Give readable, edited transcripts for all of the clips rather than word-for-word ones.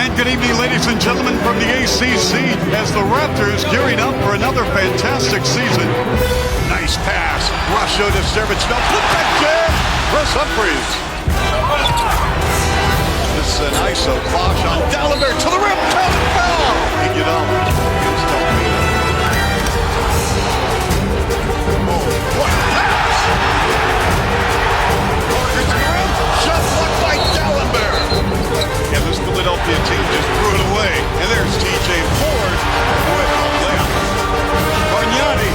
And good evening, ladies and gentlemen, from the ACC as the Raptors gearing up for another fantastic season. Nice pass. Russia to Servich. No, put that jam. Chris Humphries. This is an ISO. Bosch on Dallenberg to the rim. Count and foul. Oh, what a pass. Parker to the rim. Shot blocked by Dallenberg. And this Philadelphia team just threw it away. And there's TJ Ford with a layup. Bargnani.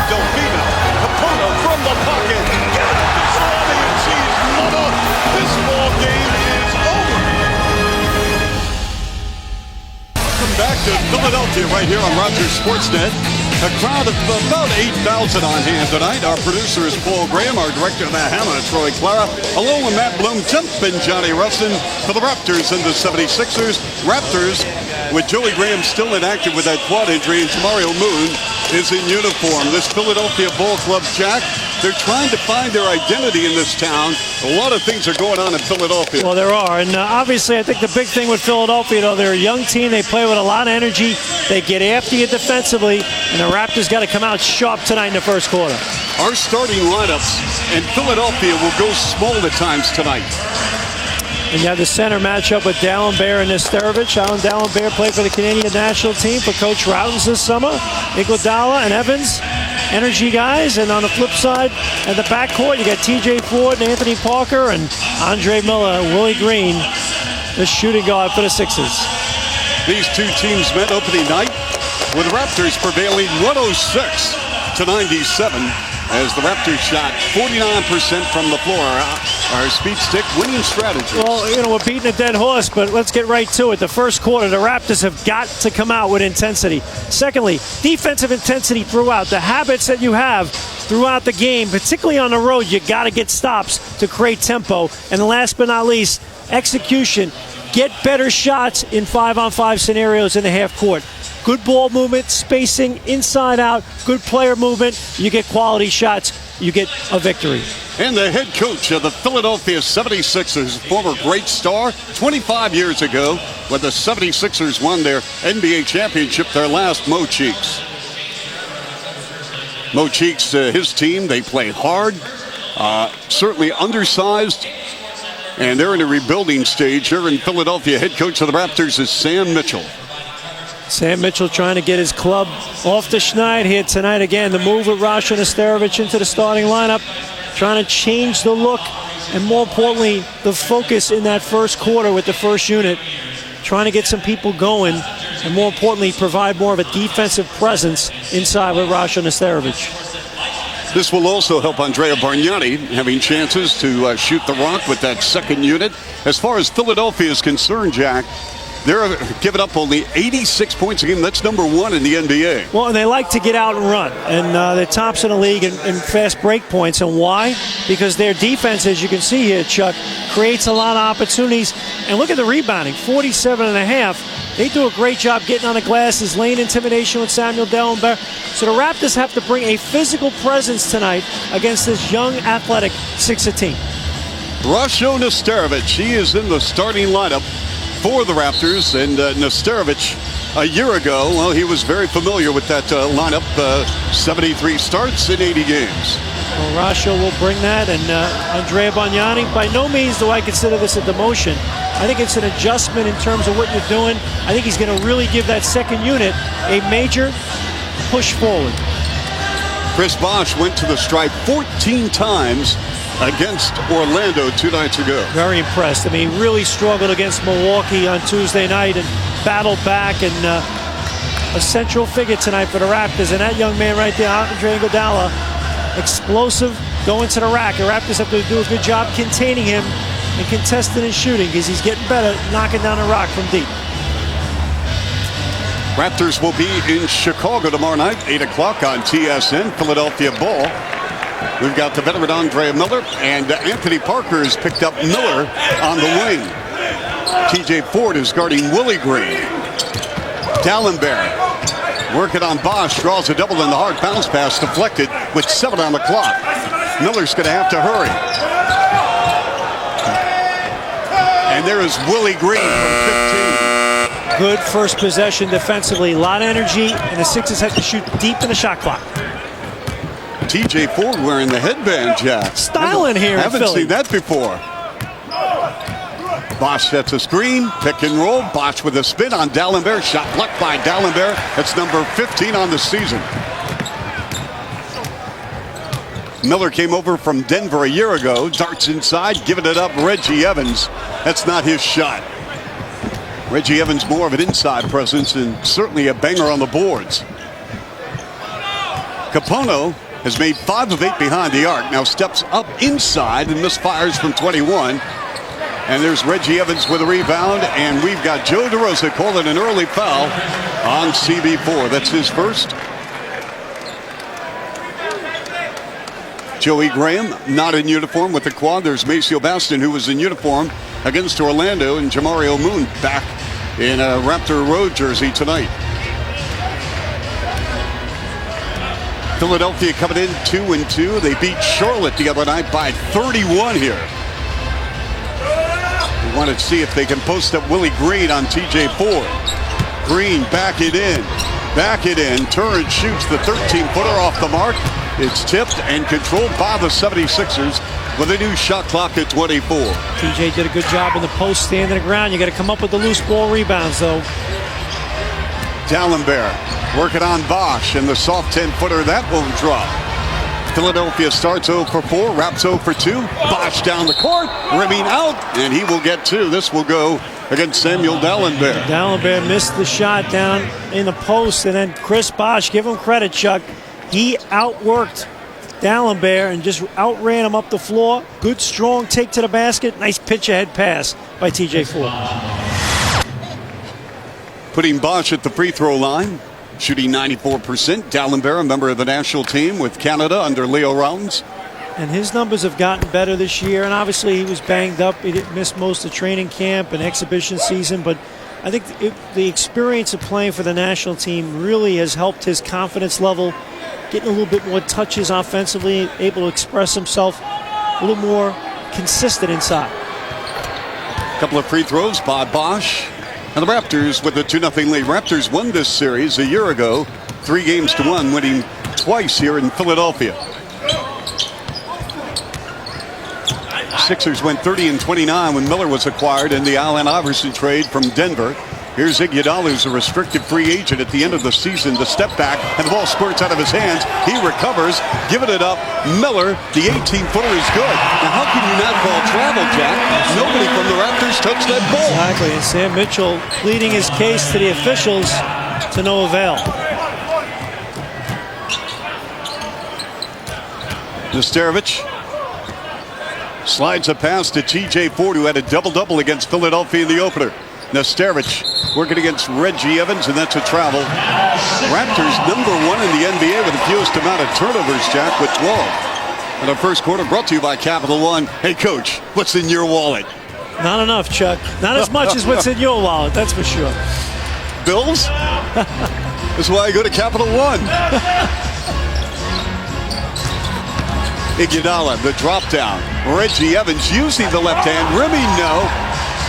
Delfino. Caputo from the pocket. Get it up to Salami and cheese. Mother. This ball game is over. Welcome back to Philadelphia right here on Rogers Sportsnet. A crowd of about 8,000 on hand tonight. Our producer is Paul Graham. Our director of the Hammer, Troy Clara. Along with Matt Bloom, Jump, and Johnny Russin for the Raptors and the 76ers. Raptors, with Joey Graham still inactive with that quad injury, and Tamario Moon is in uniform. This Philadelphia Ball Club, Jack, they're trying to find their identity in this town. A lot of things are going on in Philadelphia. Well, there are. And obviously, I think the big thing with Philadelphia, though, they're a young team. They play with a lot of energy. They get after you defensively. And the Raptors got to come out sharp tonight in the first quarter. Our starting lineups, and Philadelphia will go small at times tonight. And you have the center matchup with Dallenberg and Nesterovic. Alan Dallenberg played for the Canadian national team for Coach Routens this summer. Iguodala and Evans, energy guys. And on the flip side, at the backcourt, you got TJ Ford and Anthony Parker and Andre Miller, Willie Green, the shooting guard for the Sixers. These two teams met opening night with the Raptors prevailing 106-97 as the Raptors shot 49% from the floor. Our speed stick winning strategy. Well, you know, we're beating a dead horse, but let's get right to it. The first quarter, the Raptors have got to come out with intensity. Secondly, defensive intensity throughout. The habits that you have throughout the game, particularly on the road, you got to get stops to create tempo. And last but not least, execution. Get better shots in 5-on-5 scenarios in the half court. Good ball movement, spacing, inside out, good player movement. You get quality shots, you get a victory. And the head coach of the Philadelphia 76ers, former great star, 25 years ago, when the 76ers won their NBA championship, their last, Mo Cheeks. Mo Cheeks, his team, they play hard, certainly undersized, and they're in a rebuilding stage here in Philadelphia. Head coach of the Raptors is Sam Mitchell. Sam Mitchell trying to get his club off the schneid here tonight. Again, the move with Rasha Nesterovic into the starting lineup, trying to change the look, and more importantly, the focus in that first quarter with the first unit, trying to get some people going, and more importantly, provide more of a defensive presence inside with Rasha Nesterovic. This will also help Andrea Bargnani having chances to shoot the rock with that second unit. As far as Philadelphia is concerned, Jack, they're giving up only 86 points a game. That's number one in the NBA. Well, and they like to get out and run. And they're tops in the league in fast break points. And why? Because their defense, as you can see here, Chuck, creates a lot of opportunities. And look at the rebounding, 47.5. They do a great job getting on the glasses, lane intimidation with Samuel Dallenberg. So the Raptors have to bring a physical presence tonight against this young, athletic 6 team. Rasha Nesterovic, he is in the starting lineup for the Raptors, and Nesterovic a year ago, well, he was very familiar with that lineup. 73 starts in 80 games. Well, Rasha will bring that, and Andrea Bargnani, by no means do I consider this a demotion. I think it's an adjustment in terms of what you're doing. I think he's going to really give that second unit a major push forward. Chris Bosh went to the stripe 14 times against Orlando 2 nights ago. Very impressed. I mean, really struggled against Milwaukee on Tuesday night and battled back, and a central figure tonight for the Raptors. And that young man right there, Andre Iguodala, explosive, going to the rack. The Raptors have to do a good job containing him and contesting his shooting because he's getting better knocking down the rock from deep. Raptors will be in Chicago tomorrow night, 8 o'clock on TSN, Philadelphia Ball. We've got the veteran Andre Miller, and Anthony Parker has picked up Miller on the wing. TJ Ford is guarding Willie Green. Dallenberg working on Bosch, draws a double in the hard bounce pass, deflected with 7 on the clock. Miller's going to have to hurry. there is Willie Green from 15. Good first possession defensively. A lot of energy, and the Sixers had to shoot deep in the shot clock. TJ Ford wearing the headband, Jack. Styling here in Haven't Philly. seen that before. Bosch sets a screen, pick and roll. Bosch with a spin on D'Alembert. Shot blocked by D'Alembert. That's number 15 on the season. Miller came over from Denver a year ago. Darts inside, giving it up. Reggie Evans. That's not his shot. Reggie Evans more of an inside presence and certainly a banger on the boards. Capono has made 5 of 8 behind the arc. Now steps up inside and misfires from 21. And there's Reggie Evans with a rebound. And we've got Joe DeRosa calling an early foul on CB4. That's his first. Joey Graham not in uniform with the quad. There's Maceo Baston, who was in uniform against Orlando, and Jamario Moon back in a Raptor road jersey tonight. Philadelphia coming in 2-2. They beat Charlotte the other night by 31 here. We want to see if they can post up Willie Green on TJ Ford. Green back it in. Turns, shoots the 13-footer off the mark. It's tipped and controlled by the 76ers with a new shot clock at 24. TJ did a good job in the post, standing the ground. You got to come up with the loose ball rebounds, though. D'Alembert working on Bosch, and the soft 10-footer, that won't drop. Philadelphia starts 0 for 4, Raps 0 for 2. Bosch down the court, rimming out, and he will get 2. This will go against Samuel D'Alembert. D'Alembert missed the shot down in the post, and then Chris Bosch, give him credit, Chuck. He outworked D'Alembert and just outran him up the floor. Good, strong take to the basket. Nice pitch-ahead pass by TJ Ford. Putting Bosch at the free throw line, shooting 94%. D'Alembert, a member of the national team with Canada under Leo Rounds. And his numbers have gotten better this year. And obviously he was banged up. He didn't miss most of training camp and exhibition season. But I think the experience of playing for the national team really has helped his confidence level, getting a little bit more touches offensively, able to express himself a little more consistent inside. A couple of free throws by Bosch. And the Raptors with a 2-0 lead. Raptors won this series a year ago, 3-1, winning twice here in Philadelphia. Sixers went 30-29 when Miller was acquired in the Allen Iverson trade from Denver. Here's Iguodala, who's a restricted free agent at the end of the season. The step back, and the ball squirts out of his hands. He recovers, giving it up. Miller, the 18-footer is good. Now, how can you not call travel, Jack? Nobody from the Raptors touched that ball. Exactly, and Sam Mitchell pleading his case to the officials to no avail. Nesterovic slides a pass to TJ Ford, who had a double-double against Philadelphia in the opener. Nesterovic working against Reggie Evans, and that's a travel. Raptors #1 in the NBA with the fewest amount of turnovers, Jack, with 12. And our first quarter brought to you by Capital One. Hey, Coach, what's in your wallet? Not enough, Chuck. Not as much as what's in your wallet, that's for sure. Bills? That's why I go to Capital One. Iguodala, the drop down. Reggie Evans using the left hand, rimming no.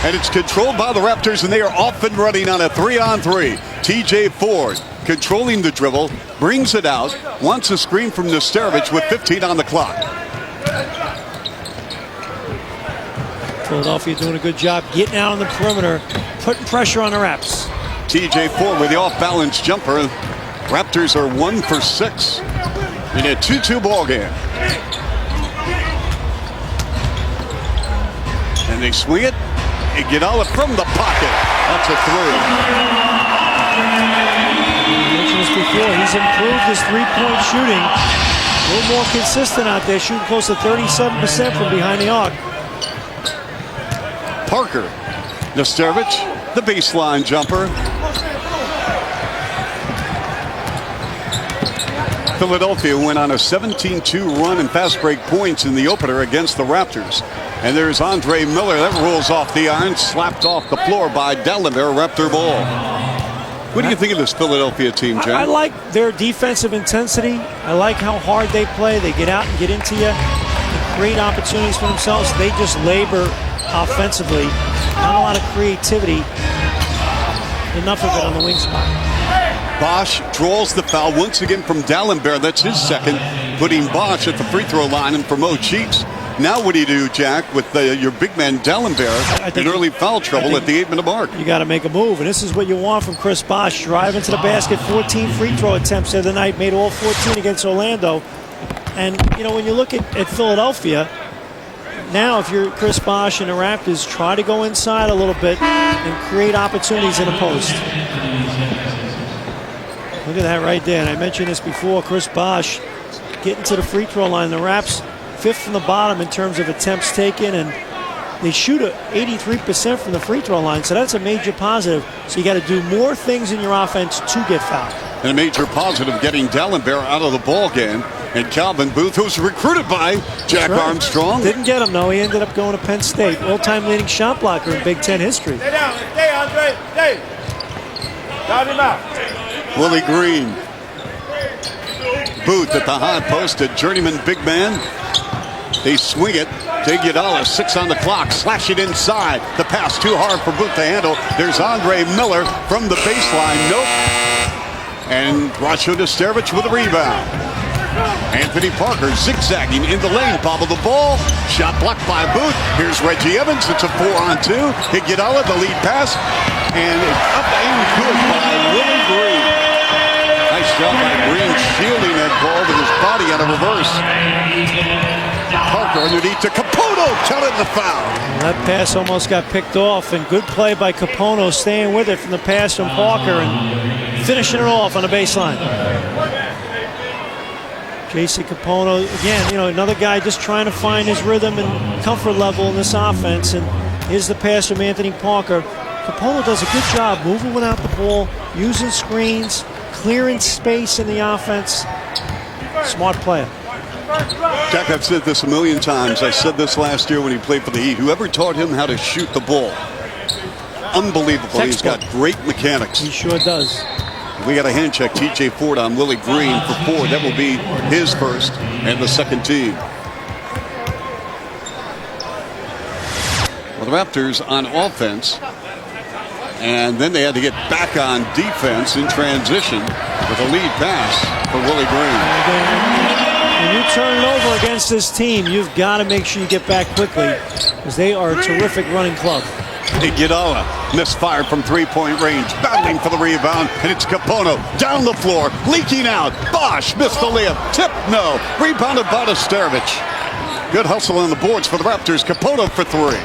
And it's controlled by the Raptors, and they are off and running on a 3-on-3. TJ Ford controlling the dribble, brings it out, wants a screen from Nesterovic with 15 on the clock. Philadelphia doing a good job getting out on the perimeter, putting pressure on the Raps. TJ Ford with the off-balance jumper. Raptors are 1 for 6 in a 2-2 ball game. And they swing it. Iguodala from the pocket. That's a 3. I mentioned this before. He's improved his three-point shooting. A little more consistent out there, shooting close to 37% from behind the arc. Parker. Nesterovic, the baseline jumper. Philadelphia went on a 17-2 run in fast break points in the opener against the Raptors. And there's Andre Miller. That rolls off the iron, slapped off the floor by D'Alembert. Raptor ball. What do you think of this Philadelphia team, Jack? I like their defensive intensity. I like how hard they play. They get out and get into you, create opportunities for themselves. They just labor offensively. Not a lot of creativity. Enough of it on the wing spot. Bosch draws the foul once again from D'Alembert. That's his second, putting Bosch at the free throw line and for Mo Cheeks. Now what do you do, Jack, with your big man D'Alembert in early foul trouble at the 8-minute mark? You got to make a move, and this is what you want from Chris Bosch. Drive into the basket, 14 free throw attempts the other night, made all 14 against Orlando. And, you know, when you look at Philadelphia, now if you're Chris Bosch and the Raptors, try to go inside a little bit and create opportunities in the post. Look at that right there. And I mentioned this before, Chris Bosch getting to the free throw line. The Raps 5th from the bottom in terms of attempts taken, and they shoot 83% from the free throw line, so that's a major positive. So you got to do more things in your offense to get fouled. And a major positive getting D'Alembert out of the ball game. And Calvin Booth, who's recruited by Jack Armstrong. Didn't get him, though. He ended up going to Penn State. All-time leading shot blocker in Big Ten history. Stay down. Stay, Andre. Stay. Down him out. Willie Green. Booth at the high post, a journeyman big man. They swing it. Iguodala, 6 on the clock. Slash it inside. The pass too hard for Booth to handle. There's Andre Miller from the baseline. Nope. And Rasho Nesterovic with a rebound. Anthony Parker zigzagging in the lane. Bobbled the ball. Shot blocked by Booth. Here's Reggie Evans. It's a 4-on-2. Iguodala, the lead pass. And it's up and good by Willie Green. Nice job by Green shielding that ball with his body out of reverse. Parker underneath to Capono. Counted the foul. That pass almost got picked off, and good play by Capono, staying with it from the pass from Parker and finishing it off on the baseline. Jason Capono, again, you know, another guy just trying to find his rhythm and comfort level in this offense. And here's the pass from Anthony Parker. Capono does a good job moving without the ball, using screens, clearing space in the offense. Smart player. Jack, I've said this a million times. I said this last year when he played for the Heat. Whoever taught him how to shoot the ball, unbelievable. He's got great mechanics. He sure does. We got a hand check. TJ Ford on Willie Green for 4. That will be his first and the second team. Well, the Raptors on offense, and then they had to get back on defense in transition with a lead pass for Willie Green. When you turn it over against this team, you've got to make sure you get back quickly, because they are a terrific running club. Iguodala misfired from three-point range, battling for the rebound, and it's Capono down the floor, leaking out. Bosch missed the layup. Tip, no. Rebounded by Nesterovic. Good hustle on the boards for the Raptors. Capono for 3.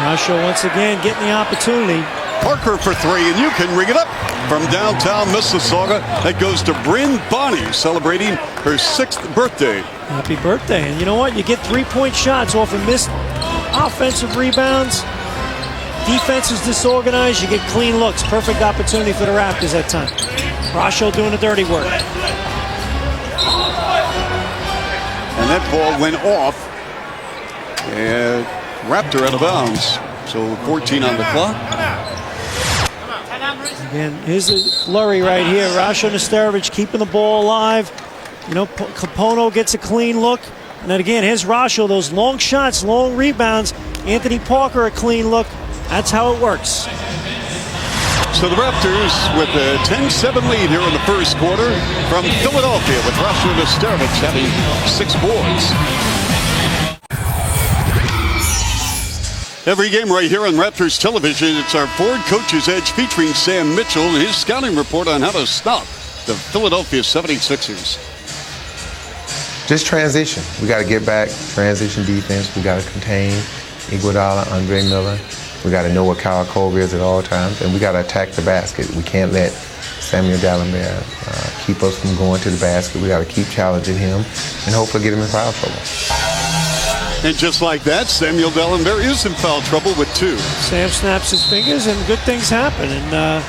Rasho once again getting the opportunity. Parker for 3, and you can ring it up from downtown Mississauga. That goes to Bryn Bonney, celebrating her 6th birthday. Happy birthday. And you know what? You get 3-point shots off of missed offensive rebounds. Defense is disorganized. You get clean looks. Perfect opportunity for the Raptors that time. Rasho doing the dirty work. And that ball went off. And Raptor out of bounds. So 14 on the clock. Again, here's a flurry right here. Rasho Nesterovic keeping the ball alive. You know, Capono gets a clean look. And then again, here's Rasho. Those long shots, long rebounds. Anthony Parker a clean look. That's how it works. So the Raptors with a 10-7 lead here in the first quarter from Philadelphia, with Rasho Nesterovic having 6 boards. Every game right here on Raptors television, it's our Ford Coach's Edge featuring Sam Mitchell and his scouting report on how to stop the Philadelphia 76ers. Just transition. We got to get back, transition defense. We got to contain Iguodala, Andre Miller. We got to know what Kyle Korver is at all times, and we got to attack the basket. We can't let Samuel D'Alembert keep us from going to the basket. We got to keep challenging him and hopefully get him in foul trouble. And just like that, Samuel D'Alembert is in foul trouble with 2. Sam snaps his fingers and good things happen. And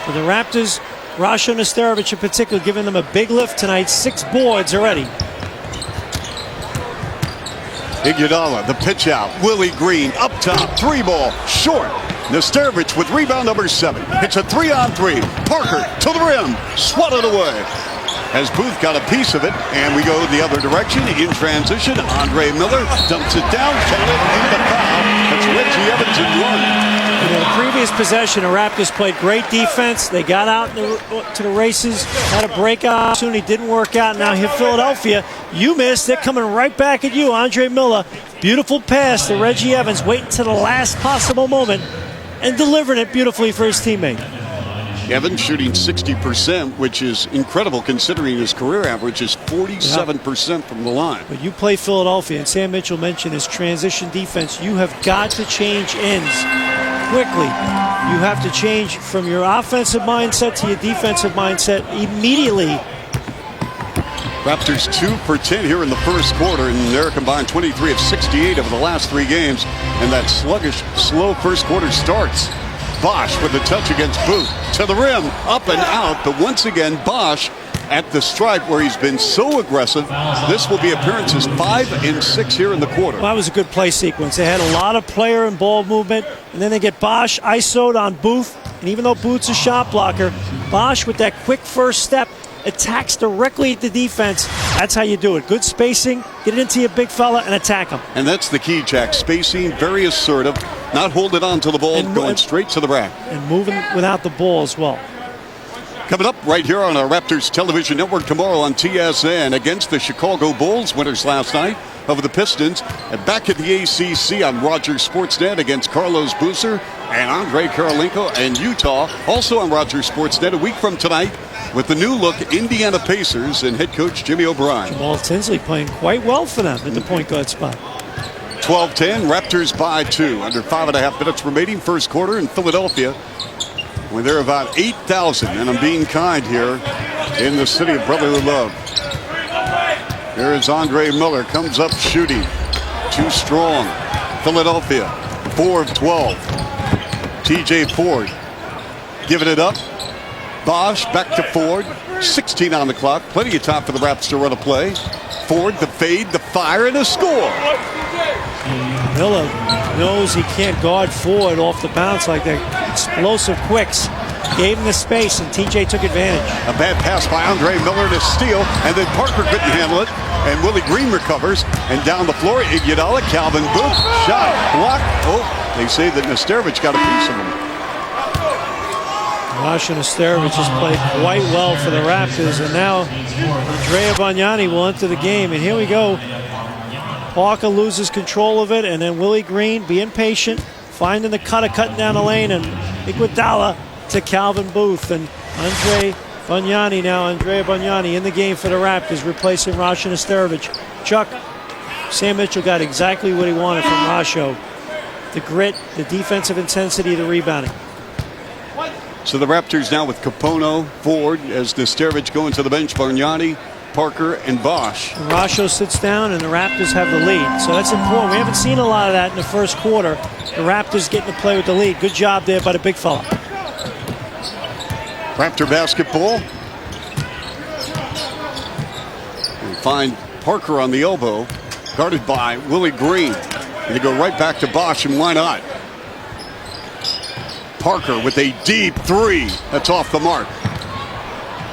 for the Raptors, Rasho Nesterovic in particular giving them a big lift tonight. 6 boards already. Iguodala, the pitch out. Willie Green up top. 3 ball. Short. Nesterovic with rebound number 7. It's a 3-on-3. Parker to the rim. Swatted away. As Booth got a piece of it, and we go the other direction in transition. Andre Miller dumps it down, counted in the foul. That's Reggie Evans 1. In the previous possession, the Raptors played great defense. They got out to the races, had a breakout opportunity, didn't work out. Now here, Philadelphia, you missed. They're coming right back at you. Andre Miller, beautiful pass to Reggie Evans, waiting to the last possible moment and delivering it beautifully for his teammate. Evans shooting 60%, which is incredible considering his career average is 47% from the line. But you play Philadelphia, and Sam Mitchell mentioned his transition defense. You have got to change ends quickly. You have to change from your offensive mindset to your defensive mindset immediately. Raptors 2 for 10 here in the first quarter, and they're combined 23 of 68 over the last 3 games. And that sluggish, slow first quarter starts. Bosh with the touch against Booth. To the rim, up and out, but once again, Bosh at the stripe where he's been so aggressive. This will be appearances 5 and 6 here in the quarter. Well, that was a good play sequence. They had a lot of player and ball movement, and then they get Bosh ISO'd on Booth. And even though Booth's a shot blocker, Bosh with that quick first step attacks directly at the defense. That's how you do it. Good spacing, get it into your big fella, and attack him. And that's the key, Jack. Spacing, very assertive, not holding on to the ball, going straight to the rack. And moving without the ball as well. Coming up right here on our Raptors television network tomorrow on TSN against the Chicago Bulls, winners last night over the Pistons. And back at the ACC on Rogers Sportsnet against Carlos Boozer and Andre Karolinko and Utah. Also on Rogers Sportsnet a week from tonight with the new look Indiana Pacers and head coach Jimmy O'Brien. Jamal Tinsley playing quite well for them at the point guard spot. 12-10, Raptors by 2. Under 5.5 minutes remaining first quarter in Philadelphia. When they're about 8,000, and I'm being kind here, in the city of brotherly love. There is Andre Miller, comes up shooting. Too strong. Philadelphia, 4 of 12. TJ Ford, giving it up. Bosh back to Ford, 16 on the clock. Plenty of time for the Raps to run a play. Ford, the fade, the fire, and a score. Miller knows he can't guard Ford off the bounce like that. Explosive quicks. Gave him the space, and TJ took advantage. A bad pass by Andre Miller to steal, and then Parker couldn't handle it. And Willie Green recovers, and down the floor, Iguodala, Calvin Booth, shot, block. Oh, they say that Nesterovic got a piece of him. Rasha Nesterovic has played quite well for the Raptors, and now Andrea Bargnani will enter the game. And here we go. Parker loses control of it, and then Willie Green being patient, finding the cutter, cutting down the lane, and Iguodala to Calvin Booth. And Andrea Bargnani in the game for the Raptors, replacing Rasha Nesterovic. Chuck, Sam Mitchell got exactly what he wanted from Rasho. The grit, the defensive intensity, the rebounding. So the Raptors now with Capono, Ford, as Nesterovic going to the bench, Bargnani, Parker, and Bosh. Rasho sits down, and the Raptors have the lead. So that's important. We haven't seen a lot of that in the first quarter. The Raptors getting to play with the lead. Good job there by the big fella. Raptor basketball. And find Parker on the elbow, guarded by Willie Green. And they go right back to Bosh, and why not? Parker with a deep three. That's off the mark.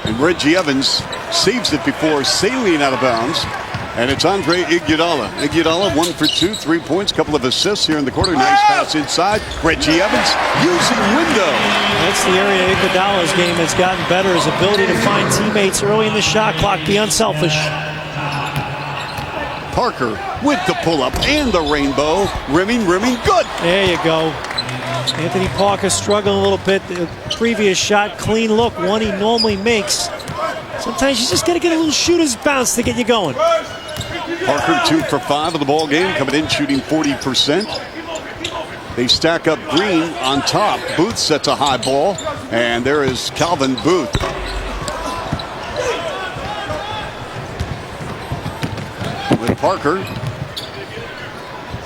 And Reggie Evans saves it before sailing out of bounds. And it's Andre Iguodala. Iguodala 1 for 2, 3 points, couple of assists here in the quarter. Nice pass inside. Reggie Evans using window. That's the area of Iguodala's game that's gotten better, his ability to find teammates early in the shot clock, be unselfish. Parker with the pull-up and the rainbow. Rimming, good. There you go. Anthony Parker struggling a little bit. The previous shot, clean look, one he normally makes. Sometimes you just got to get a little shooter's bounce to get you going. Parker 2 for 5 of the ball game, coming in shooting 40%. They stack up Green on top. Booth sets a high ball, and there is Calvin Booth. With Parker,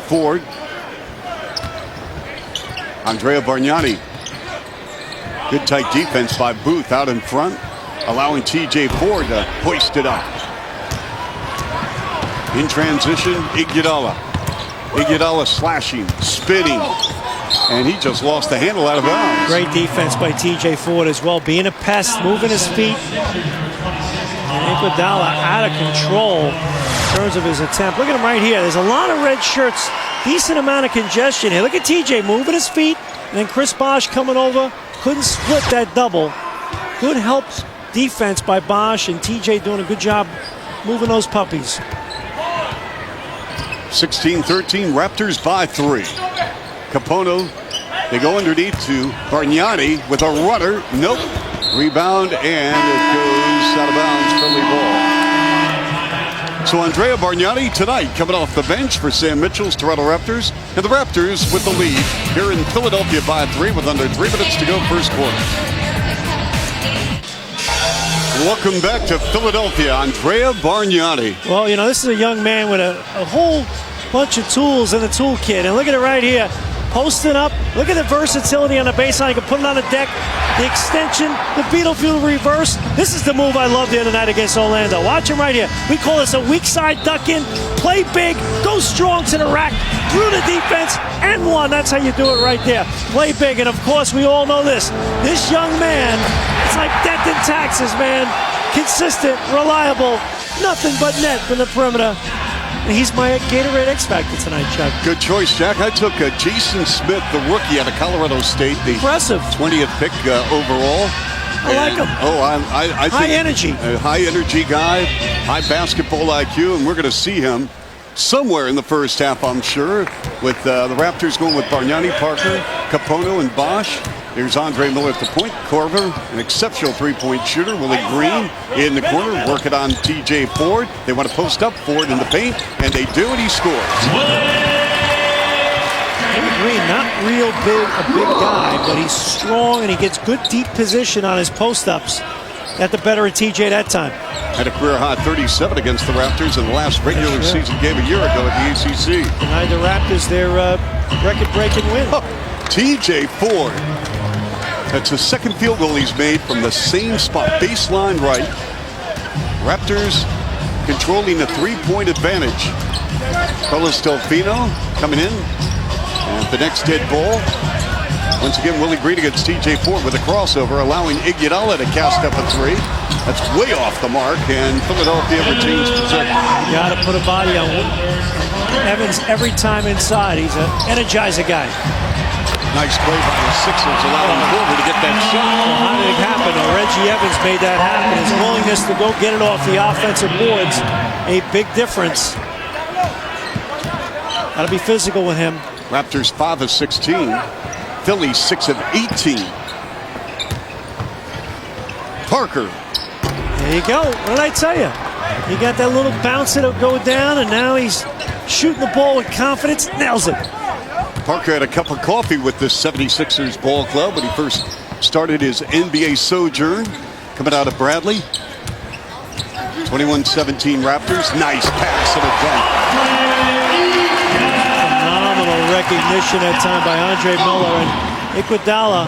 Ford, Andrea Bargnani. Good tight defense by Booth out in front, allowing TJ Ford to hoist it up. In transition, Iguodala. Iguodala slashing, spinning, and he just lost the handle out of bounds. Great defense by TJ Ford as well, being a pest, moving his feet. And Iguodala out of control in terms of his attempt. Look at him right here. There's a lot of red shirts decent amount of congestion here. Look at TJ moving his feet, and then Chris Bosh coming over. Couldn't split that double. Good help defense by Bosh, and TJ doing a good job moving those puppies. 16-13, Raptors by 3. Capono, they go underneath to Bargnani with a runner. Nope. Rebound, and it goes out of bounds. Philly ball. So Andrea Bargnani tonight coming off the bench for Sam Mitchell's Toronto Raptors. And the Raptors with the lead here in Philadelphia by 3 with under 3 minutes to go first quarter. Welcome back to Philadelphia, Andrea Bargnani. Well, you know, this is a young man with a whole bunch of tools in the toolkit. And look at it right here. Posting up. Look at the versatility on the baseline. You can put it on the deck. The extension, the Beetlefield reverse. This is the move I loved the other night against Orlando. Watch him right here. We call this a weak side duck in. Play big. Go strong to the rack. Through the defense. And one. That's how you do it right there. Play big. And, of course, we all know this. This young man, it's like death and taxes, man. Consistent, reliable. Nothing but net from the perimeter. He's my Gatorade X Factor tonight, Chuck. Good choice, Jack. I took Jason Smith, the rookie out of Colorado State, the impressive 20th pick overall. I like him. Oh, I think high energy. A high energy guy, high basketball IQ, and we're going to see him somewhere in the first half, I'm sure, with the Raptors going with Bargnani, Parker, Capono, and Bosh. There's Andre Miller at the point. Corver, an exceptional three-point shooter. Willie Green in the corner, working on TJ Ford. They want to post up Ford in the paint, and they do, and he scores. Willie Green, not real big, a big guy, but he's strong, and he gets good deep position on his post-ups. Got the better of TJ that time. Had a career-high 37 against the Raptors in the last regular season game a year ago at the ACC. Denied the Raptors their record-breaking win. Oh, TJ Ford. That's the second field goal he's made from the same spot, baseline right. Raptors controlling a three-point advantage. Carlos Delfino coming in. And the next dead ball. Once again, Willie Green against TJ Ford with a crossover, allowing Iguodala to cast up a three. That's way off the mark, and Philadelphia retains possession. You got to put a body on Evans every time inside. He's an energizer guy. Nice play by the Sixers, allowing Corver to get that shot. Well, how did it happen? Reggie Evans made that happen. His willingness to go get it off the offensive boards, a big difference. Got to be physical with him. Raptors 5 of 16. Philly 6 of 18. Parker. There you go. What did I tell you? He got that little bounce that'll go down, and now he's shooting the ball with confidence. Nails it. Parker had a cup of coffee with the 76ers ball club when he first started his NBA sojourn, coming out of Bradley. 21-17 Raptors. Nice pass and a dunk. Phenomenal recognition that time by Andre Miller, and Iguodala.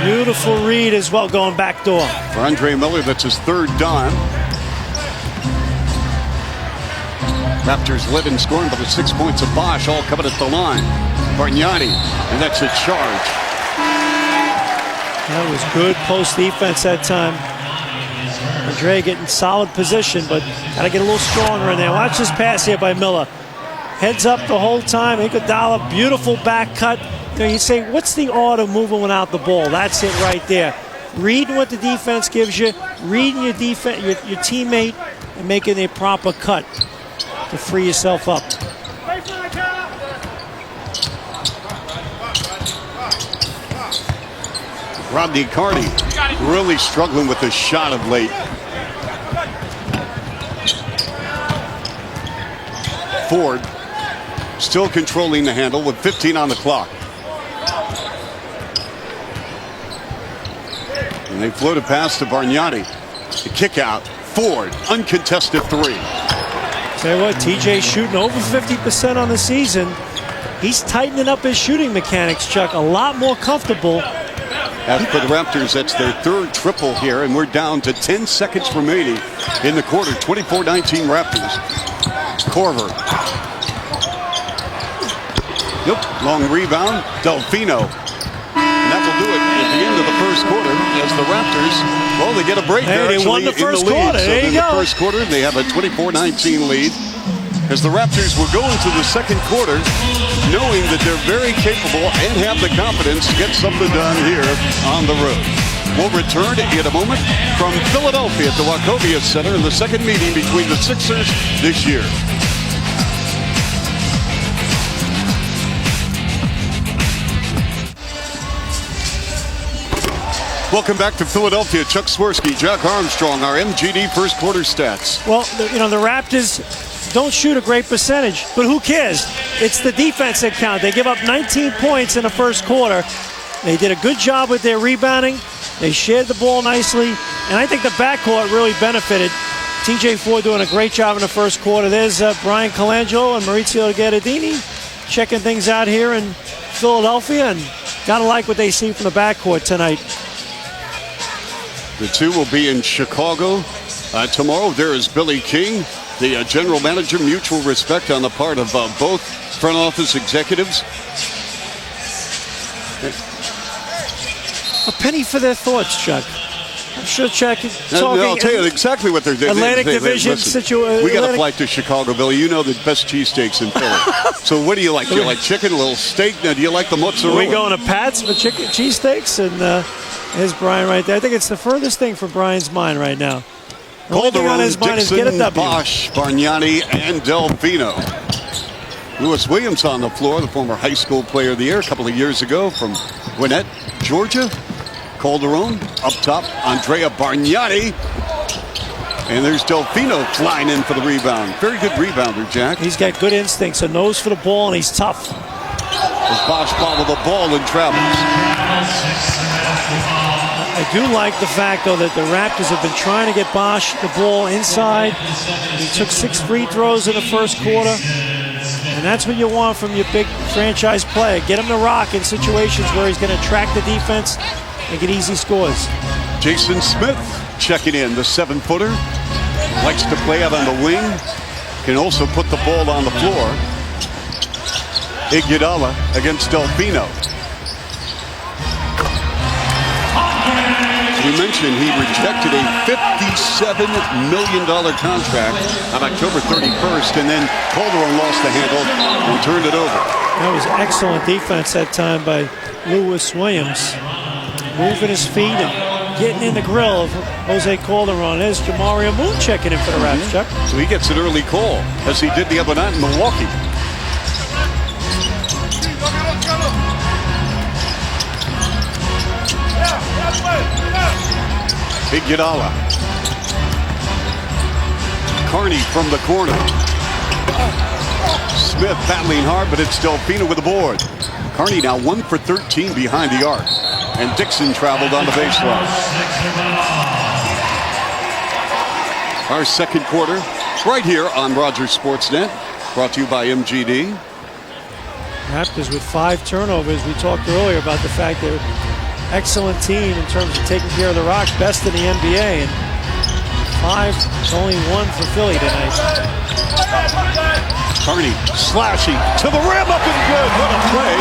Beautiful read as well, going back door. For Andre Miller, that's his third dime. Raptors led in scoring by the 6 points of Bosh, all coming at the line. Bargnani, and that's a charge. That was good post defense that time. Andre getting solid position, but got to get a little stronger in there. Watch this pass here by Miller. Heads up the whole time. Iguodala, beautiful back cut. You know, you say, what's the art of moving without the ball? That's it right there. Reading what the defense gives you, reading your defense, your teammate, and making a proper cut to free yourself up. Rodney Carney really struggling with the shot of late. Ford still controlling the handle with 15 on the clock. And they floated past to Bargnani. The kick out. Ford, uncontested three. Tell you what, TJ shooting over 50% on the season. He's tightening up his shooting mechanics, Chuck. A lot more comfortable. As for the Raptors, that's their third triple here, and we're down to 10 seconds remaining in the quarter. 24-19 Raptors. Corver. Nope, long rebound. Delfino. And that will do it at the end of the first quarter as the Raptors, well, they get a break. Hey, they won the first quarter. There you go. In the first quarter, they have a 24-19 lead. as the Raptors will go into the second quarter knowing that they're very capable and have the confidence to get something done here on the road. We'll return in a moment from Philadelphia at the Wachovia Center in the second meeting between the Sixers this year. Welcome back to Philadelphia. Chuck Swirsky, Jack Armstrong, our MGD first quarter stats. Well, the Raptors don't shoot a great percentage, but who cares? It's the defense that counts. They give up 19 points in the first quarter. They did a good job with their rebounding. They shared the ball nicely, and I think the backcourt really benefited. TJ Ford doing a great job in the first quarter. There's Brian Colangelo and Maurizio Gattadini checking things out here in Philadelphia, and gotta like what they see from the backcourt tonight. The two will be in Chicago tomorrow. There is Billy King, the general manager. Mutual respect on the part of both front office executives. A penny for their thoughts, Chuck. I'm sure Chuck is talking. I'll tell you exactly what they're doing. Atlantic Division situation. We got a flight to Chicago, Billy. You know the best cheesesteaks in Philly. So what do you like? Do you like chicken, a little steak? Now, do you like the mozzarella? We going to Pat's for chicken cheesesteaks, and there's Brian right there. I think it's the furthest thing for Brian's mind right now. The only thing on his mind is get a W. Bosch, Bargnani, and Delfino. Lewis Williams on the floor, the former high school player of the year a couple of years ago from Gwinnett, Georgia. Calderon up top, Andrea Bargnani. And there's Delfino flying in for the rebound. Very good rebounder, Jack. He's got good instincts, a nose for the ball, and he's tough. As Bosch bobbled the ball and travels. I do like the fact, though, that the Raptors have been trying to get Bosch the ball inside. He took 6 free throws in the first quarter. And that's what you want from your big franchise player. Get him to rock in situations where he's going to attract the defense and get easy scores. Jason Smith checking in, the 7-footer. Likes to play out on the wing. Can also put the ball on the floor. Iguodala against Delfino. We mentioned he rejected a $57 million contract on October 31st, and then Calderon lost the handle and turned it over. That was excellent defense that time by Lewis Williams. Moving his feet and getting in the grill of Jose Calderon. There's Jamario Moon checking in for the Raps, Chuck. So he gets an early call, as he did the other night in Milwaukee. Iguodala. Carney from the corner. Smith battling hard, but it's Delfino with the board. Carney now 1 for 13 behind the arc. And Dixon traveled on the baseline. Our second quarter, right here on Rogers Sportsnet, brought to you by MGD. Raptors with 5 turnovers. We talked earlier about the fact they're an excellent team in terms of taking care of the rock, best in the NBA. And 5, only 1 for Philly tonight. Carney slashing to the rim, up and good. What a play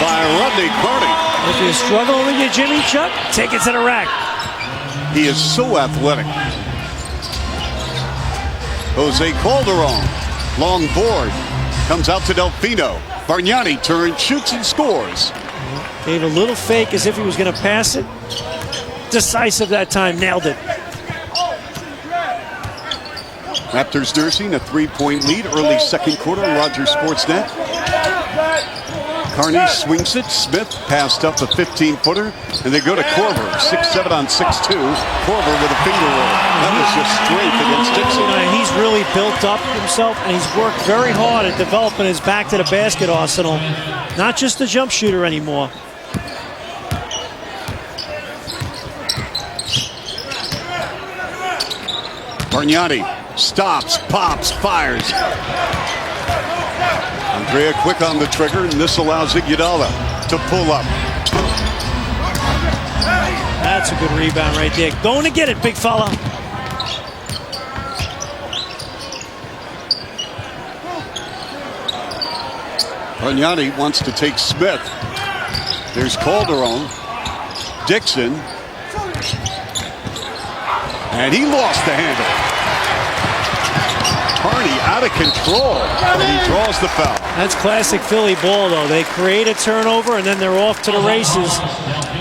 by Rodney Carney. If you're struggling with your Jimmy, Chuck, take it to the rack. He is so athletic. Jose Calderon, long board, comes out to Delfino. Bargnani turns, shoots, and scores. Gave a little fake as if he was going to pass it. Decisive that time, nailed it. Raptors nursing a 3-point lead, early second quarter on Rogers Sportsnet. Carney swings it. Smith passed up a 15-footer, and they go to Korver, 6'7" on 6'2". Korver with a finger roll. That was just strength against Dixon. He's really built up himself, and he's worked very hard at developing his back to the basket arsenal. Not just a jump shooter anymore. Bargnani stops, pops, fires. Andrea quick on the trigger, and this allows Iguodala to pull up. That's a good rebound right there. Going to get it, big fella. Bargnani wants to take Smith. There's Calderon. Dixon. And he lost the handle. Carney out of control, and he draws the foul. That's classic Philly ball, though. They create a turnover, and then they're off to the races.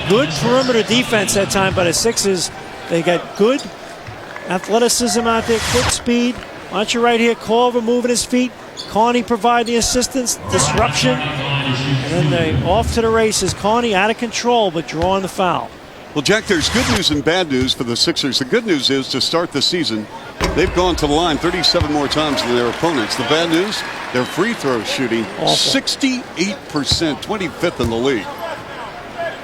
Good perimeter defense that time by the Sixers. They got good athleticism out there, quick speed. Watch your right here, Culver moving his feet. Carney provide the assistance, disruption. And then they off to the races. Carney out of control, but drawing the foul. Well, Jack, there's good news and bad news for the Sixers. The good news is to start the season, they've gone to the line 37 more times than their opponents. The bad news, their free throw shooting, awful. 68%, 25th in the league.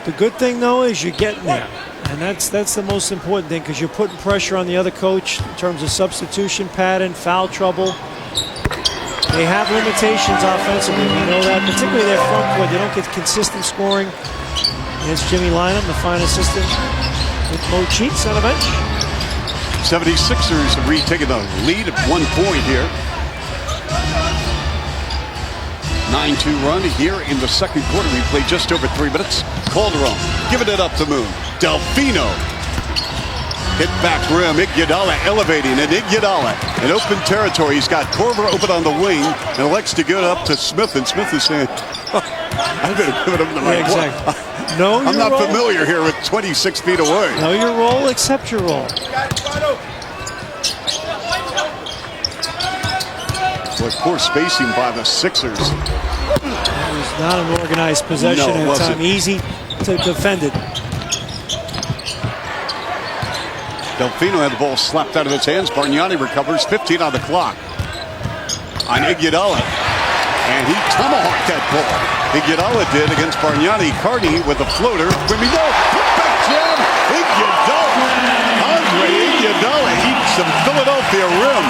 The good thing, though, is you're getting there. And that's the most important thing, because you're putting pressure on the other coach in terms of substitution pattern, foul trouble. They have limitations offensively. We know that, particularly their front court. They don't get consistent scoring. Here's Jimmy Lynam, the fine assistant, with Mo Cheeks on the bench. 76ers have retaken the lead at 1 point here. 9-2 run here in the second quarter. We played just over 3 minutes. Calderon giving it up to Moon. Delfino hit back rim. Iguodala elevating, and Iguodala in open territory. He's got Corver open on the wing and elects to get up to Smith, and Smith is saying, I'm going to give it up to my exactly. No, I'm not familiar here with 26 feet away. Know your role, accept your role. Well, poor spacing by the Sixers. It was not an organized possession at the time. Easy to defend it. Delfino had the ball slapped out of his hands. Bargnani recovers. 15 on the clock. On Iguodala. And he tomahawked that ball. Iguodala did against Bargnani. Carney with a floater. When we go, put back jam. Iguodala. Andre Iguodala eats some Philadelphia rim.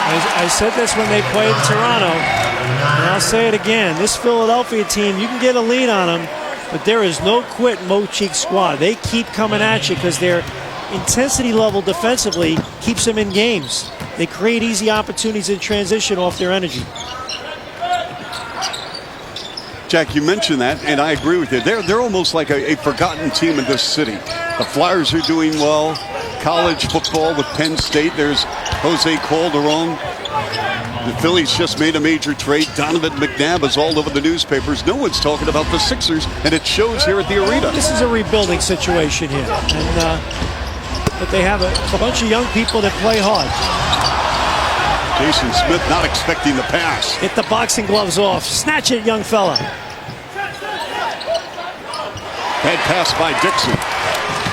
I said this when they played Toronto, and I'll say it again. This Philadelphia team, you can get a lead on them, but there is no quit Mo Cheeks squad. They keep coming at you because their intensity level defensively keeps them in games. They create easy opportunities in transition off their energy. Jack, you mentioned that, and I agree with you. They're almost like a forgotten team in this city. The Flyers are doing well. College football with Penn State. There's Jose Calderon. The Phillies just made a major trade. Donovan McNabb is all over the newspapers. No one's talking about the Sixers, and it shows here at the arena. This is a rebuilding situation here. And, but they have a bunch of young people that play hard. Jason Smith not expecting the pass. Get the boxing gloves off. Snatch it, young fella. Bad pass by Dixon.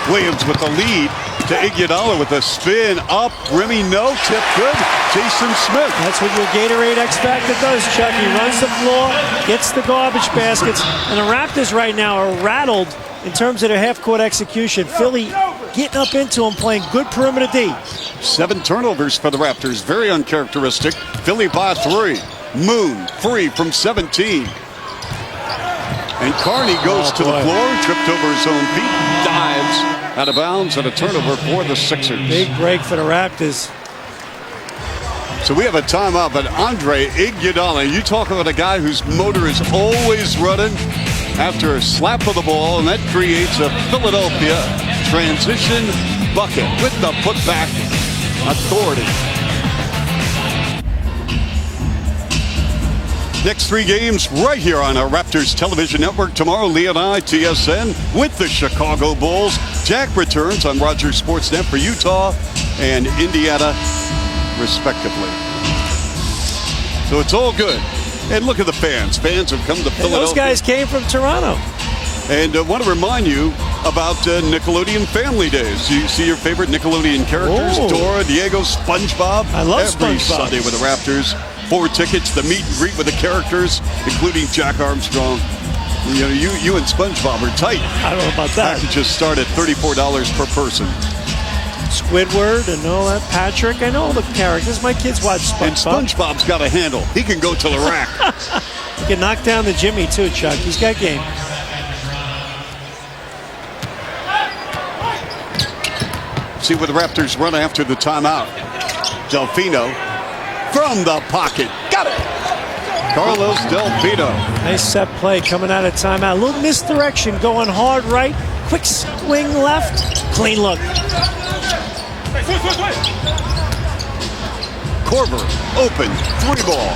Williams with the lead to Iguodala with a spin up. Remy no tip good. Jason Smith. That's what your Gatorade X Factor does, Chuck. He runs the floor, gets the garbage baskets, and the Raptors right now are rattled in terms of their half-court execution. Philly getting up into him, playing good perimeter D. 7 turnovers for the Raptors. Very uncharacteristic. Philly by 3. Moon free from 17. And Carney goes to the floor, tripped over his own feet, dives out of bounds, and a turnover for the Sixers. Big break for the Raptors. So we have a timeout, but Andre Iguodala, you talk about a guy whose motor is always running after a slap of the ball, and that creates a Philadelphia transition bucket with the putback authority. Next 3 games right here on our Raptors television network. Tomorrow, Lee and I, TSN, with the Chicago Bulls. Jack returns on Rogers Sportsnet for Utah and Indiana, respectively. So it's all good. And look at the fans. Fans have come to Philadelphia. Those guys came from Toronto. And I want to remind you about Nickelodeon Family Days. You see your favorite Nickelodeon characters, Dora, Diego, SpongeBob. I love Every SpongeBob. Sunday with the Raptors. 4 tickets, the meet and greet with the characters, including Jack Armstrong. You know, you and SpongeBob are tight. I don't know about that. Packages start at $34 per person. Squidward and all that. Patrick, I know all the characters. My kids watch SpongeBob. And SpongeBob's got a handle. He can go to the rack. He can knock down the Jimmy, too, Chuck. He's got game. See what the Raptors run after the timeout. Delfino from the pocket. Got it. Carlos Delfino. Nice set play coming out of timeout. A little misdirection, going hard right. Quick swing left. Clean look. Korver, open, 3-ball.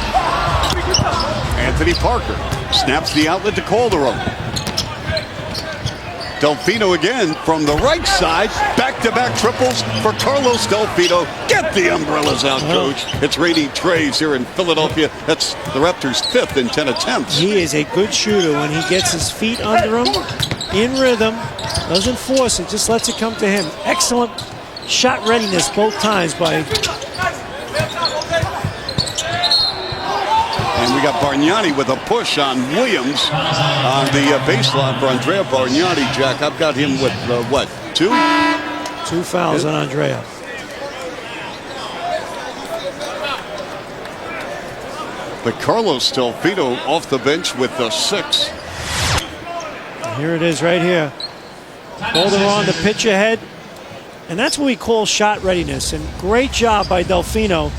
Anthony Parker snaps the outlet to Calderon. Delfino again from the right side. Back-to-back triples for Carlos Delfino. Get the umbrellas out, Coach. It's raining trays here in Philadelphia. That's the Raptors' 5th in 10 attempts. He is a good shooter when he gets his feet under him, in rhythm, doesn't force it, just lets it come to him. Excellent shot readiness both times by... And we got Bargnani with a push on Williams on the baseline for Andrea Bargnani. Jack, I've got him with, what, 2? 2 fouls on Andrea. But Carlos Delfino off the bench with the 6. Here it is right here. Calderon the pitch ahead. And that's what we call shot readiness. And great job by Delfino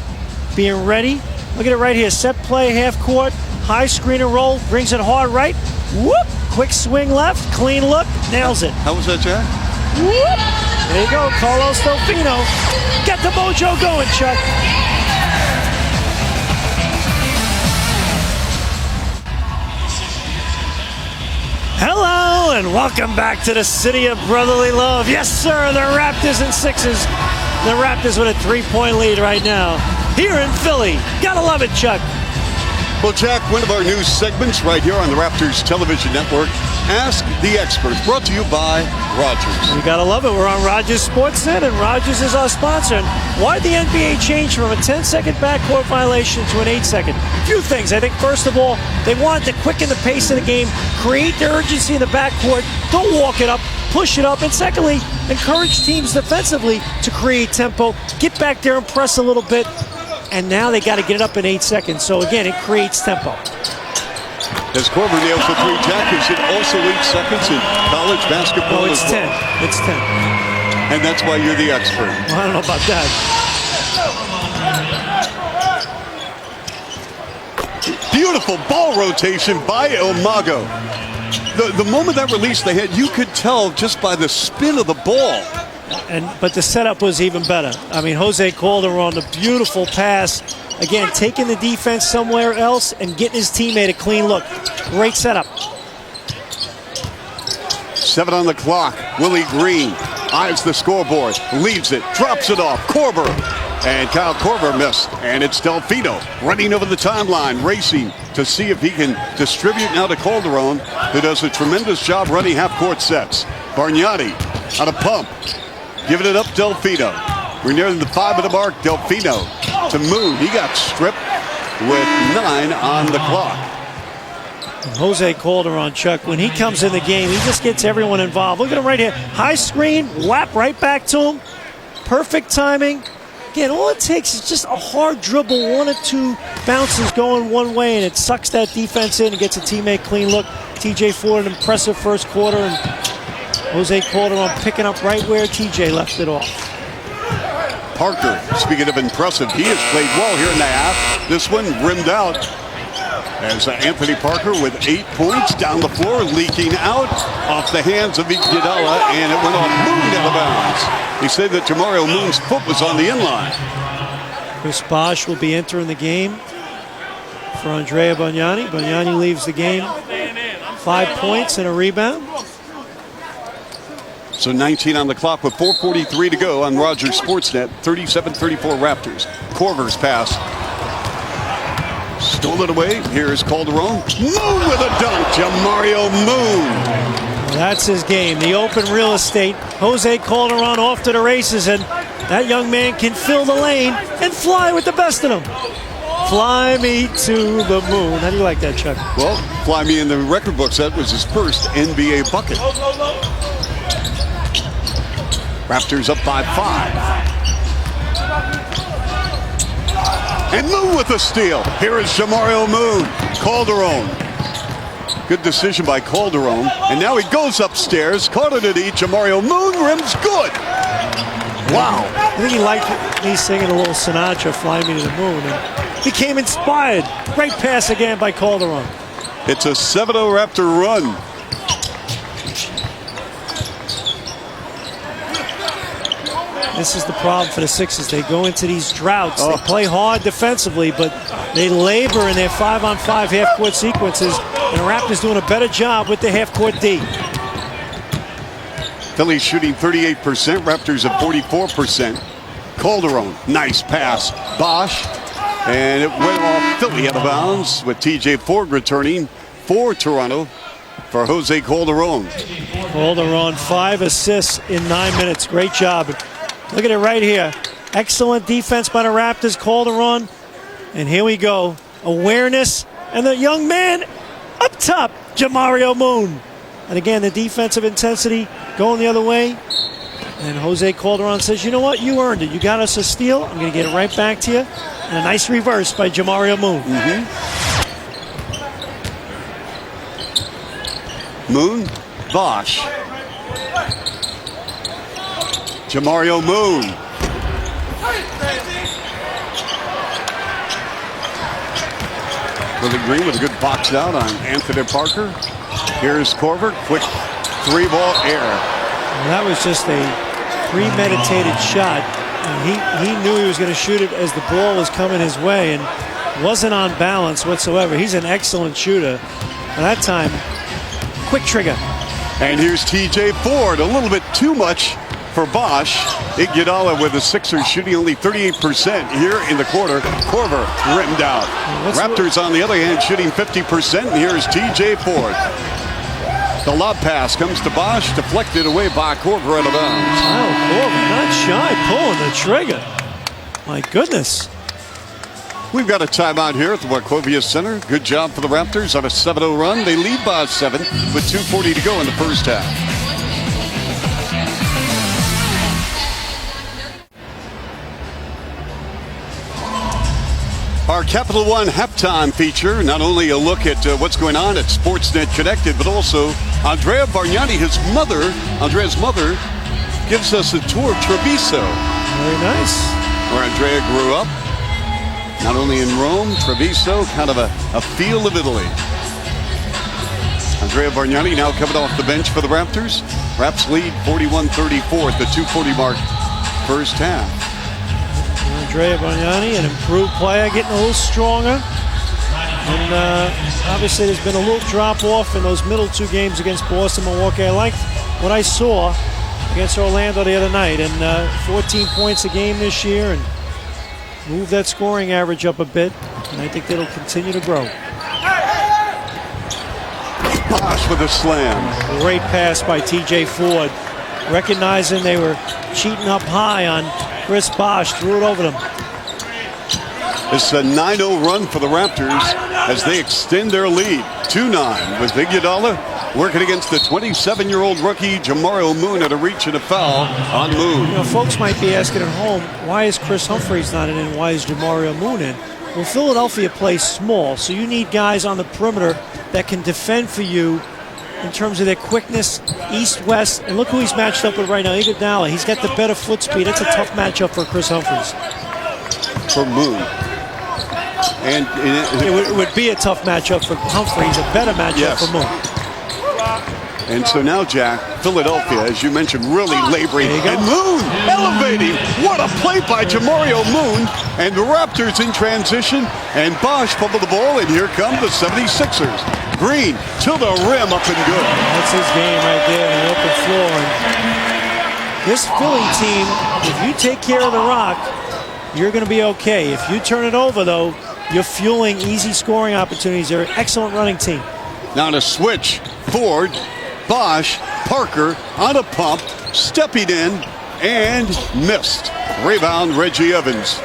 being ready. Look at it right here. Set play, half court, high screen and roll, brings it hard right. Whoop! Quick swing left, clean look, nails it. How was that, Jack? Whoop! There you go, Carlos Delfino. Get the mojo going, Chuck. Hello and welcome back to the city of brotherly love. Yes, sir, the Raptors and 6s. The Raptors with a 3-point lead right now here in Philly. Gotta love it, Chuck. Well, Jack, one of our new segments right here on the Raptors television network, Ask the Experts, brought to you by Rogers. We gotta love it. We're on Rogers Sportsnet, and Rogers is our sponsor. And why did the NBA change from a 10-second backcourt violation to an 8-second? A few things. I think, first of all, they wanted to quicken the pace of the game, create the urgency in the backcourt, don't walk it up, push it up, and secondly, encourage teams defensively to create tempo, get back there and press a little bit. And now they got to get it up in 8 seconds. So again, it creates tempo. As Korver nails the 3, Jack, is it also 8 seconds in college basketball? No, it's 10. It's 10. And that's why you're the expert. Well, I don't know about that. Beautiful ball rotation by Umaga. The moment that release they had, you could tell just by the spin of the ball. But the setup was even better. I mean, Jose Calderon, the beautiful pass. Again, taking the defense somewhere else and getting his teammate a clean look. Great setup. 7 on the clock. Willie Green eyes the scoreboard, leaves it, drops it off. Korver. And Kyle Korver missed. And it's Delfino running over the timeline, racing to see if he can distribute now to Calderon, who does a tremendous job running half-court sets. Bargnani on a pump. Giving it up, Delfino. We're nearing the 5-minute mark. Delfino to Moon. He got stripped with 9 on the clock. Jose Calderon, Chuck, when he comes in the game, he just gets everyone involved. Look at him right here. High screen, whap right back to him. Perfect timing. Again, all it takes is just a hard dribble, 1 or 2 bounces going one way, and it sucks that defense in and gets a teammate clean look. TJ Ford, an impressive first quarter, and Jose Calderon picking up right where TJ left it off. Parker, speaking of impressive, he has played well here in the half. This one rimmed out as Anthony Parker with 8 points down the floor, leaking out off the hands of Iguodala, and it went off Moon out of bounds. He said that Jamario Moon's foot was on the inline. Chris Bosh will be entering the game for Andrea Bargnani. Bargnani leaves the game 5 points and a rebound. So 19 on the clock with 4:43 to go on Rogers Sportsnet. 37-34 Raptors. Korver's pass. Stolen away. Here's Calderon. Moon with a dunk. Jamario Moon. That's his game. The open real estate. Jose Calderon off to the races, and that young man can fill the lane and fly with the best of them. Fly me to the moon. How do you like that, Chuck? Well, fly me in the record books. That was his first NBA bucket. Raptors up by 5. And Moon with the steal. Here is Jamario Moon. Calderon. Good decision by Calderon. And now he goes upstairs. Caught it at each. Jamario Moon rims good. Wow. I think he liked me singing a little Sinatra, Fly Me to the Moon, and became inspired. Great pass again by Calderon. It's a 7-0 Raptor run. This is the problem for the Sixers. They go into these droughts. They play hard defensively, but they labor in their 5-on-5 half-court sequences, and the Raptors doing a better job with the half-court D. Philly shooting 38%, Raptors at 44%. Calderon, nice pass. Bosch, and it went off Philly out of bounds with TJ Ford returning for Toronto for Jose Calderon. Calderon, 5 assists in 9 minutes. Great job. Look at it right here. Excellent defense by the Raptors, Calderon. And here we go. Awareness, and the young man up top, Jamario Moon. And again, the defensive intensity going the other way. And Jose Calderon says, you know what? You earned it. You got us a steal. I'm going to get it right back to you. And a nice reverse by Jamario Moon. Moon, Bosch. Jamario Moon. Willie Green with a good box out on Anthony Parker. Here's Korver, quick 3-ball air. Well, that was just a premeditated shot. And he knew he was going to shoot it as the ball was coming his way and wasn't on balance whatsoever. He's an excellent shooter. At that time, quick trigger. And here's TJ Ford, a little bit too much for Bosch. Iguodala with the Sixers shooting only 38% here in the quarter. Korver rimmed out. Raptors, on the other hand, shooting 50%. And here's TJ Ford. The lob pass comes to Bosch, deflected away by Korver out of bounds. Oh, Korver, not shy, pulling the trigger. My goodness. We've got a timeout here at the Wachovia Center. Good job for the Raptors on a 7-0 run. They lead by 7 with 2:40 to go in the first half. Our Capital One halftime feature, not only a look at what's going on at Sportsnet Connected, but also Andrea Bargnani, Andrea's mother, gives us a tour of Treviso. Very nice. Where Andrea grew up. Not only in Rome, Treviso, kind of a feel of Italy. Andrea Bargnani now coming off the bench for the Raptors. Raps lead 41-34 at the 2:40 mark first half. Andrea Bargnani, an improved player, getting a little stronger. And obviously there's been a little drop off in those middle 2 games against Boston, Milwaukee. I liked what I saw against Orlando the other night. And 14 points a game this year, and move that scoring average up a bit. And I think it'll continue to grow. Bosch with a slam. Great pass by TJ Ford. Recognizing they were cheating up high on Chris Bosch, threw it over them. It's a 9-0 run for the Raptors as they extend their lead. 2-9 with Iguodala working against the 27-year-old rookie Jamario Moon at a reach and a foul on Moon. You know, folks might be asking at home, why is Chris Humphries not in and why is Jamario Moon in? Well, Philadelphia plays small, so you need guys on the perimeter that can defend for you in terms of their quickness, east-west. And look who he's matched up with right now, Iguodala. He's got the better foot speed. That's a tough matchup for Chris Humphries. For Moon. And it would be a tough matchup for Humphries, a better matchup for Moon. And so now, Jack, Philadelphia, as you mentioned, really laboring. And Moon elevating. What a play by Jamario Moon. And the Raptors in transition. And Bosch fumbled the ball, and here come the 76ers. Green to the rim, up and good. That's his game right there on the open floor. And this Philly team, if you take care of the rock, you're going to be okay. If you turn it over, though, you're fueling easy scoring opportunities. They're an excellent running team. Now to switch. Ford, Bosch, Parker on a pump, stepping in, and missed. Rebound, Reggie Evans.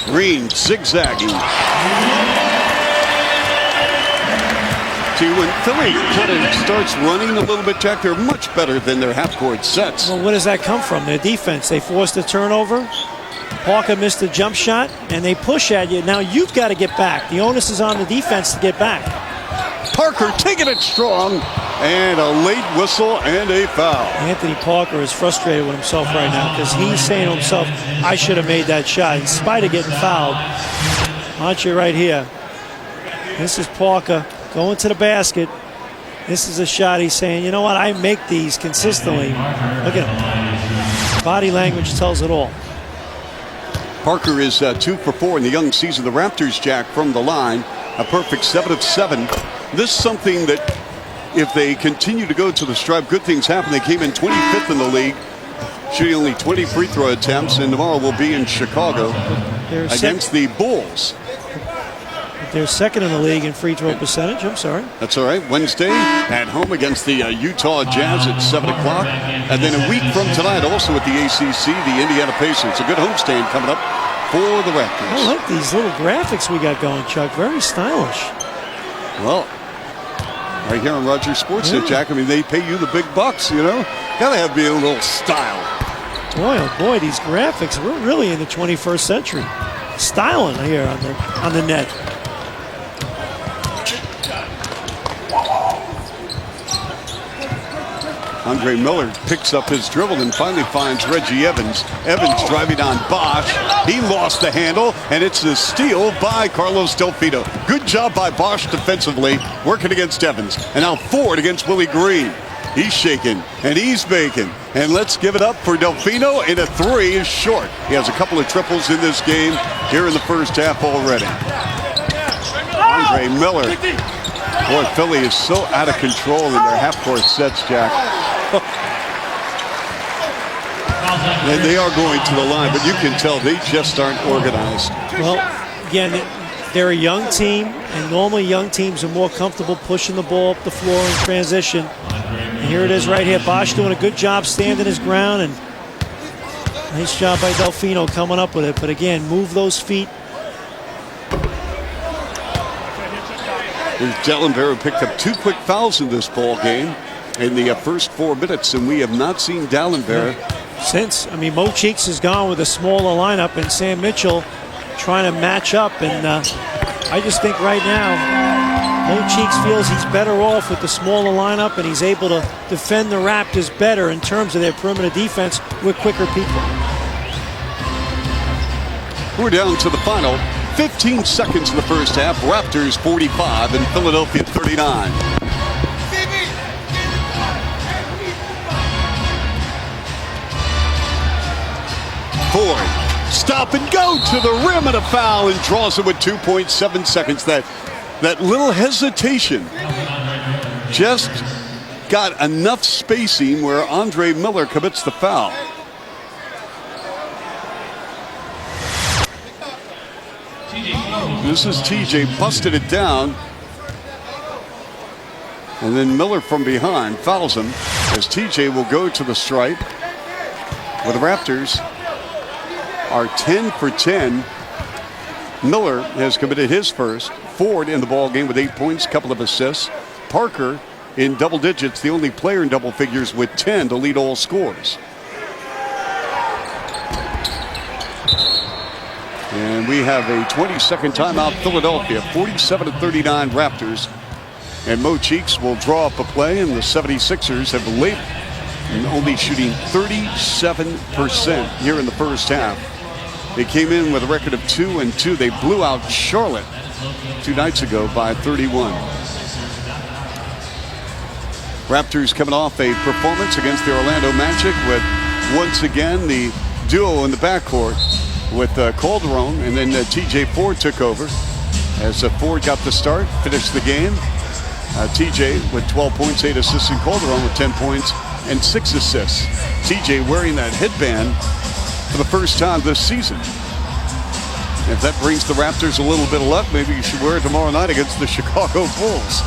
Green zigzagging. See, when Philly kind of starts running a little bit, Jack, they're much better than their half-court sets. Well, where does that come from? Their defense. They forced a turnover. Parker missed a jump shot, and they push at you. Now you've got to get back. The onus is on the defense to get back. Parker taking it strong, and a late whistle and a foul. Anthony Parker is frustrated with himself right now because he's saying to himself, I should have made that shot in spite of getting fouled. Watch it right here. This is Parker going to the basket. This is a shot he's saying, you know what, I make these consistently. Look at him. Body language tells it all. Parker is 2 for 4 in the young season. The Raptors, Jack, from the line, a perfect 7 of 7. This is something that if they continue to go to the stripe, good things happen. They came in 25th in the league, shooting only 20 free throw attempts, and tomorrow will be in Chicago against the Bulls. They're second in the league in free throw percentage. I'm sorry. That's all right. Wednesday at home against the Utah Jazz at 7 o'clock. And then a week from tonight, also at the ACC, the Indiana Pacers. A good homestand coming up for the Raptors. I like these little graphics we got going, Chuck. Very stylish. Well, right here on Rogers Sports Net, Jack, I mean, they pay you the big bucks, you know. Got to have me a little style. Boy, oh boy, these graphics. We're really in the 21st century. Styling here on the net. Andre Miller picks up his dribble and finally finds Reggie Evans. Evans driving on Bosch. He lost the handle, and it's a steal by Carlos Delfino. Good job by Bosch defensively, working against Evans. And now Ford against Willie Green. He's shaking, and he's making. And let's give it up for Delfino, and a 3 is short. He has a couple of triples in this game here in the first half already. Andre Miller. Boy, Philly is so out of control in their half-court sets, Jack. And they are going to the line, but you can tell they just aren't organized. Well, again, they're a young team, and normally young teams are more comfortable pushing the ball up the floor in transition. And here it is right here. Bosch doing a good job standing his ground, and nice job by Delfino coming up with it. But again, move those feet. Dellenberg picked up 2 quick fouls in this ball game in the first 4 minutes, and we have not seen Dellenberg since. I mean, Mo Cheeks has gone with a smaller lineup, and Sam Mitchell trying to match up. And I just think right now, Mo Cheeks feels he's better off with the smaller lineup, and he's able to defend the Raptors better in terms of their perimeter defense with quicker people. We're down to the final 15 seconds in the first half. Raptors 45 and Philadelphia 39. Ford, stop and go to the rim and a foul, and draws it with 2.7 seconds. That little hesitation just got enough spacing where Andre Miller commits the foul. This is TJ, busted it down. And then Miller from behind fouls him as TJ will go to the stripe. Where the Raptors are 10 for 10. Miller has committed his first. Ford in the ball game with 8 points, couple of assists. Parker in double digits, the only player in double figures with 10 to lead all scores. And we have a 20-second timeout. Philadelphia 47-39 Raptors. And Mo Cheeks will draw up a play, and the 76ers have late only shooting 37% here in the first half. They came in with a record of 2-2. They blew out Charlotte 2 nights ago by 31. Raptors coming off a performance against the Orlando Magic with once again the duo in the backcourt with Calderon, and then TJ Ford took over as Ford got the start, finished the game. TJ with 12 points, 8 assists, and Calderon with 10 points and 6 assists. TJ wearing that headband for the first time this season. If that brings the Raptors a little bit of luck, maybe you should wear it tomorrow night against the Chicago Bulls.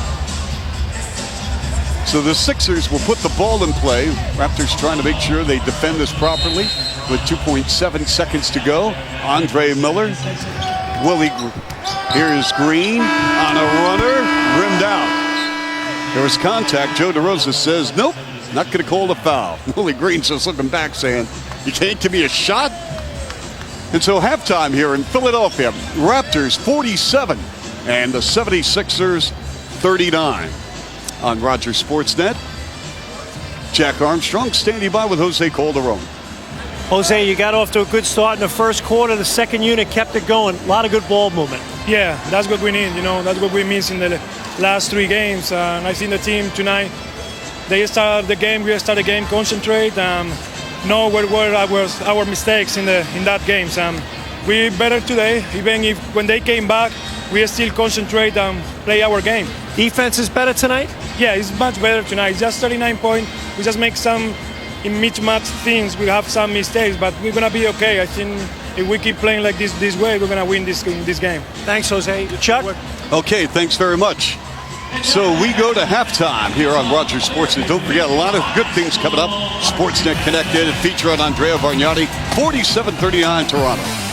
So the Sixers will put the ball in play. Raptors trying to make sure they defend this properly with 2.7 seconds to go. Andre Miller. Willie. Here's Green on a runner. Rimmed out. There was contact. Joe DeRosa says, nope, not going to call a foul. Willie Green's just looking back saying, you can't give me a shot? And so halftime here in Philadelphia. Raptors 47 and the 76ers 39. On Rogers Sportsnet, Jack Armstrong standing by with Jose Calderon. Jose, you got off to a good start in the first quarter. The second unit kept it going. A lot of good ball movement. Yeah, that's what we need. That's what we missed in the last 3 games. And I think the team tonight, they start the game. We start the game, concentrate, know where were our mistakes in that game. We better today. Even if when they came back, we still concentrate and play our game. Defense is better tonight? Yeah, it's much better tonight. It's just 39 points. We just make some in mismatch things. We have some mistakes, but we're gonna be okay. I think if we keep playing like this way, we're gonna win this game. Thanks, Jose. Chuck? Okay, thanks very much. So we go to halftime here on Rogers Sports. And don't forget, a lot of good things coming up. Sportsnet Connected, feature on Andrea Vargnati, 47-39 Toronto.